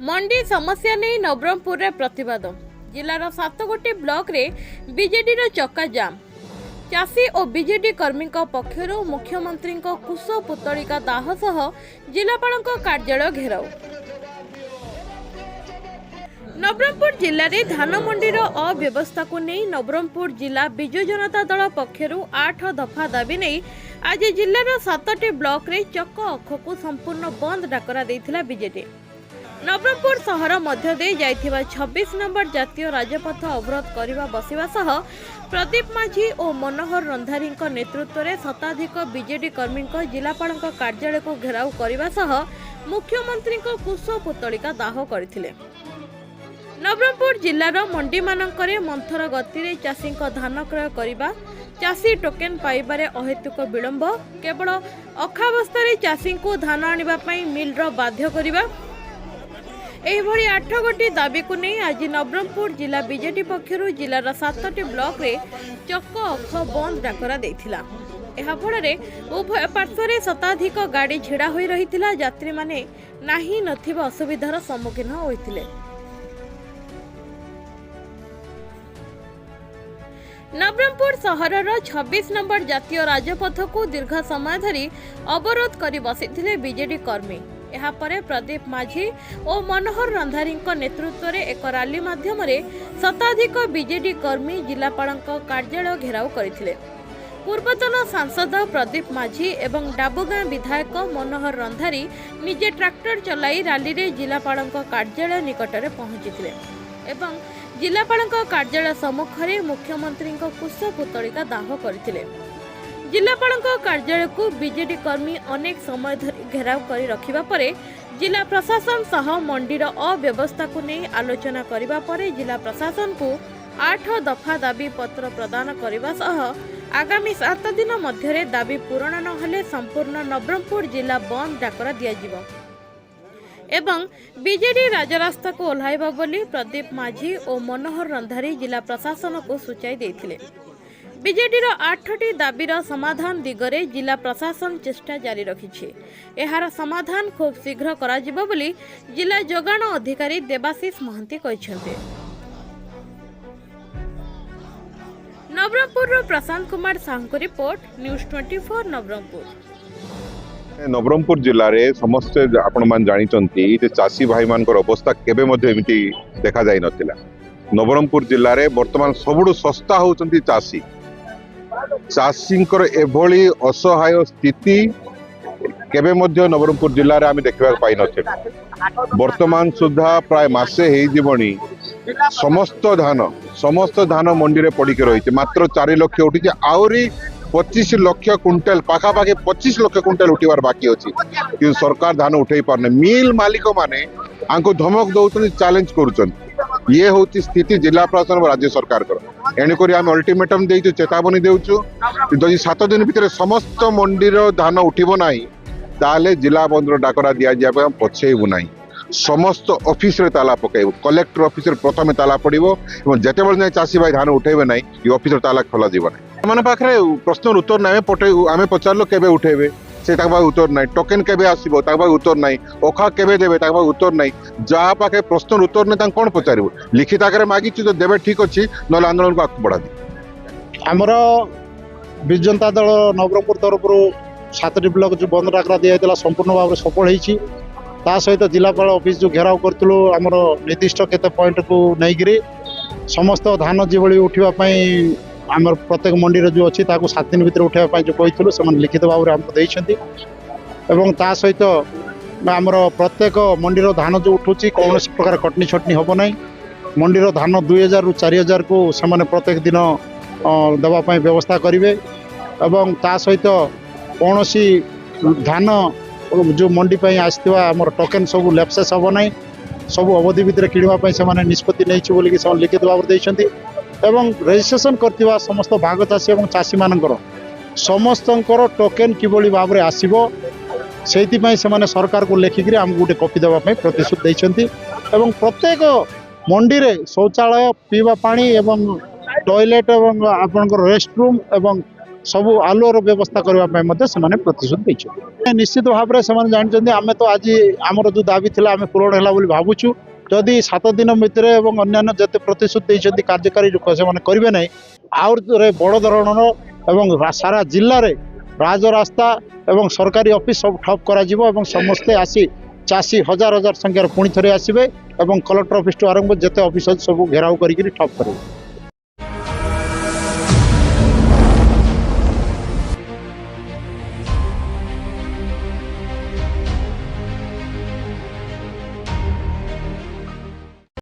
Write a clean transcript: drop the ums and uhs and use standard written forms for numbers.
मंडी समस्या नहीं नवरंगपुर रे प्रतिवाद। जिलार 7 गोटी ब्लॉक रे बीजेडी रो चक्का जाम। चाषी और बीजेडी कर्मी पक्षर मुख्यमंत्री कुश पुतलिका दाह सह जिलापाल कार्यालय घेराव। नवरंगपुर जिले में धान मंडीर अव्यवस्था को नहीं नवरंगपुर जिला बिजु जनता दल पक्षर 8 दफा दाबी नहीं आज जिलार 7टी ब्लॉक रे चक्क अख को संपूर्ण बंद डाकरा देथिला बीजेडी। नवरंगपुर सहर मध्य दे जाइथिबा 26 नंबर जातीय राजपथ अवरोध करने बसिवा सह प्रदीप माझी और मनोहर रंधारी नेतृत्व में शताधिक बीजेडी कर्मी जिलापाल कार्यालय को घेराव करने सह मुख्यमंत्री कुश पुतलिका दाह करथिले। नवरंगपुर जिलार मंडी मानकरे मंथर गति रे चाषी धान क्रय करने चाषी टोकेन पाइबारे अहेतुक विलंब केवल अखावस्था चाषी को धान आने मिलर बाध्य करने एहिभଳି 8 गोटी दाबी को नहीं आज नवरंगपुर जिला बीजेडी पक्षर जिलार 7टी ब्लॉक रे चक्क अख बंद डाकरा देथिला। एहा फଳରେ उभय पार्श्वरे शताधिक गाड़ी छिड़ा होई रहिथिला। यात्री माने नाही नथिबा असुविधार सम्मुखीन होइथिले। नवरंगपुर सहरर 26 नंबर जातीय राजपथ को दीर्घ समय धरी अवरोध करी बसिथिले बीजेडी कर्मी। एहा परे प्रदीप माझी और मनोहर रंधारी नेतृत्व में एक रैली माध्यम शताधिक बीजेडी कर्मी जिलापाल कार्यालय घेराव करथिले। पूर्वतन सांसद प्रदीप माझी एवं डाबुगां विधायक मनोहर रंधारी निजे ट्रैक्टर चलाई रैली रे जिलापाल कार्यालय निकट में पहुंची एवं जिलापाल कार्यालय सम्मुखें मुख्यमंत्री कुश पुतलिका दाह करथिले। जिलापाल कार्यालय को बीजेडी कर्मी अनेक समय धरी घेराव कर रखिबा परे जिला प्रशासन सह मंडीर अव्यवस्था को नहीं आलोचना करिबा परे जिला प्रशासन को 8 दफा दाबी पत्र प्रदान करने सह आगामी 7 दिन मध्य दाबी पूरण नहेले संपूर्ण नवरंगपुर जिला बंद डाकरा दियाजिबो एवं बीजेडी राजरास्ता को ओह्लाइबा बोली प्रदीप माझी और मनोहर रंधारी जिला प्रशासन को सूचाई देथिले। बीजेडीर 8टी दाबीर समाधान दिगरे जिला प्रशासन चेष्टा जारी रखिछि। एहार समाधान खूब शीघ्र कराजिबो बोली जिला जोगाण अधिकारी देवाशीष महांती कहिसेंते। Nabarangpur Prashant Kumar Sahu report news 24 Nabarangpur. नवरंगपुर जिले में समस्त आपण मान जानी चाषी भाई मान अवस्था केबे एमती देखा जाई नथिला। नवरंगपुर जिले में वर्तमान सबुठु सस्ता होउचंती चाषी। चाषींकर एभली असहाय स्थिति केबे मध्य नवरंगपुर जिले में आम देखा पाई नथिला। वर्तमान सुधा प्राय मासे हेई जीवनी समस्त धान मंडी रे पड़ी के रही मात्र 4 लाख उठी आउरी 25 लाख क्विंटल पाखापाखि 25 लाख क्विंटल उठार बाकी अच्छी कि सरकार धान उठे पारने। मिल मालिक माने आंको धमक दौरान चैलेंज कर ये हूँ स्थिति जिला प्रशासन और राज्य सरकार एणुक आम अल्टीमेटम दे चेतावनी देचु जदि 7 दिन भितर समस्त मंडीर धान उठब ना ताले जिला बंदर डाकरा दि जाए पछेबू ना। समस्त ऑफिस रे ताला पकेबू कलेक्टर ऑफिस रे प्रथम ताला पड़ो जिते बड़े चाषी भाई धान उठेबे ना ये ऑफिस ताला खोल ना पाखे प्रश्न उत्तर ना आम पचारू केबे उठेबे से उत्तर ना टोकेन केबे आसीबो उत्तर ना ओखा केबे देबे उत्तर ना जहाँ पाखे प्रश्न उत्तर ना कौन पचारू लिखित आगे मागी तो देवे ठीक अच्छी ना आंदोलन को आगे बढ़ा दी। आमर बिजु जनता दल नवरंगपुर तरफ 7टी ब्लॉक जो बंद डाकरा दिया संपूर्ण भाव में सफल होती सहित जिलापाल ऑफिस जो घेराव करूँ आमर निर्दिष्ट केते पॉइंट को नहीं समस्त धान जो उठापी आमर प्रत्येक मंडी जो अच्छी 7 दिन भर उठापी जो कहूँ से लिखित भाव में आमको देते सहित आमर प्रत्येक मंडीर धान जो उठूँ कौन प्रकार कटनी छटनी हम ना मंडीर धान 2000 ରୁ 4000 को से प्रत्येक दिन देवाई व्यवस्था करेंगे एवं सहित कौन धान जो मंडी आसवा आम टोकेन सब लैप्सेस हम ना सब अवधि भितर किणवाई से निष्पत्ति नहीं बोलिक लिखित भाव देते रजिस्ट्रेशन करथिबा समस्त भाग चाषी और चाषी मानकर समस्त टोकेन किभली भाव में आसो से सरकार को लेखिक आमको गोटे कॉपी देवाई प्रतिश्रुति देते प्रत्येक मंडी रे शौचालय पीवा पानी एवं टॉयलेट एवं आपनकर रेस्ट रूम एवं सबू आलुअर व्यवस्था करने प्रतिश्रुति देते निश्चित भाव में जानते आम तो आज आमर जो दाबी थी आम पूरण है भावुँ जदि 7 दिन भितर अन्य जिते प्रतिश्रुति देते कार्यकारी से करेंगे ना आउ बड़ धरण सारा जिले में राजरास्ता एवं सरकारी ऑफिस सब ठप करा समस्ते आसी चाषी हजार हजार संख्यार पुणी थे आसवे कलेक्टर ऑफिस आरंभ जिते ऑफिस सब घेराव कर ठप करेंगे।